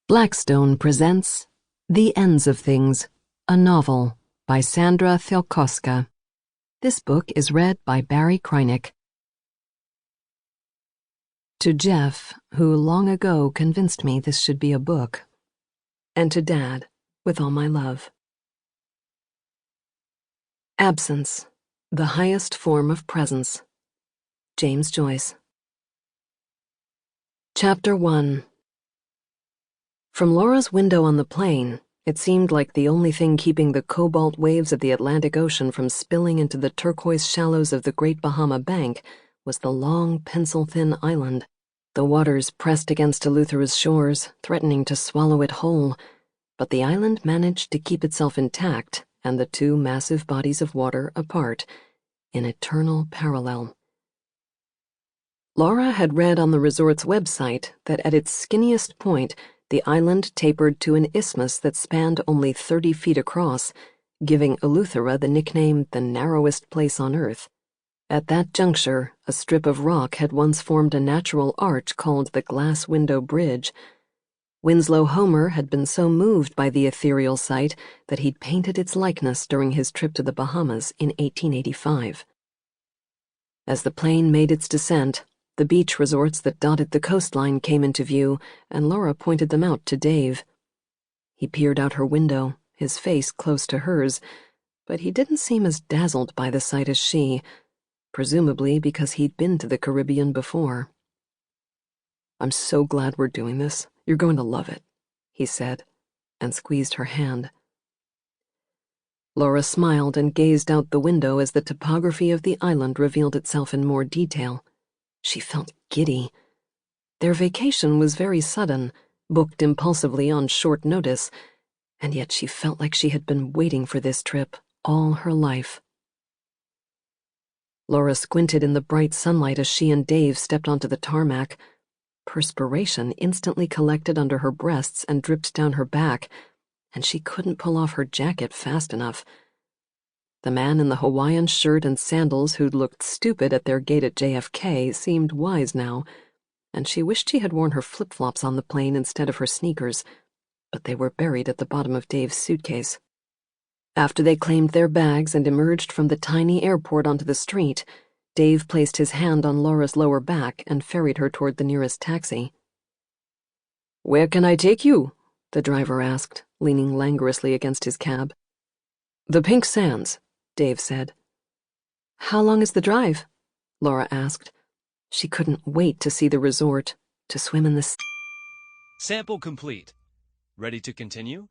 Blackstone presents The Ends of Things, a novel by Sandra Chwialkowska. This book is read by Barry Kreinick. To Jeff, who long ago convinced me this should be a book. And to Dad, with all my love. Absence, the highest form of presence. James Joyce. Chapter 1. From Laura's window on the plain, it seemed like the only thing keeping the cobalt waves of the Atlantic Ocean from spilling into the turquoise shallows of the Great Bahama Bank was the long, pencil-thin island. The waters pressed against Eleuthera's shores, threatening to swallow it whole, but the island managed to keep itself intact and the two massive bodies of water apart, in eternal parallel. Laura had read on the resort's website that at its skinniest point, the island tapered to an isthmus that spanned only 30 feet across, giving Eleuthera the nickname the narrowest place on Earth. At that juncture, a strip of rock had once formed a natural arch called the Glass Window Bridge. Winslow Homer had been so moved by the ethereal sight that he'd painted its likeness during his trip to the Bahamas in 1885. As the plane made its descent, the beach resorts that dotted the coastline came into view, and Laura pointed them out to Dave. He peered out her window, his face close to hers, but he didn't seem as dazzled by the sight as she, presumably because he'd been to the Caribbean before. "I'm so glad we're doing this. You're going to love it," he said, and squeezed her hand. Laura smiled and gazed out the window as the topography of the island revealed itself in more detail. She felt giddy. Their vacation was very sudden, booked impulsively on short notice, and yet she felt like she had been waiting for this trip all her life. Laura squinted in the bright sunlight as she and Dave stepped onto the tarmac. Perspiration instantly collected under her breasts and dripped down her back, and she couldn't pull off her jacket fast enough. The man in the Hawaiian shirt and sandals who'd looked stupid at their gate at JFK seemed wise now, and she wished she had worn her flip-flops on the plane instead of her sneakers, but they were buried at the bottom of Dave's suitcase. After they claimed their bags and emerged from the tiny airport onto the street, Dave placed his hand on Laura's lower back and ferried her toward the nearest taxi. "Where can I take you?" the driver asked, leaning languorously against his cab. "The Pink Sands," Dave said. "How long is the drive?" Laura asked. She couldn't wait to see the resort, to swim in the Sample complete. Ready to continue?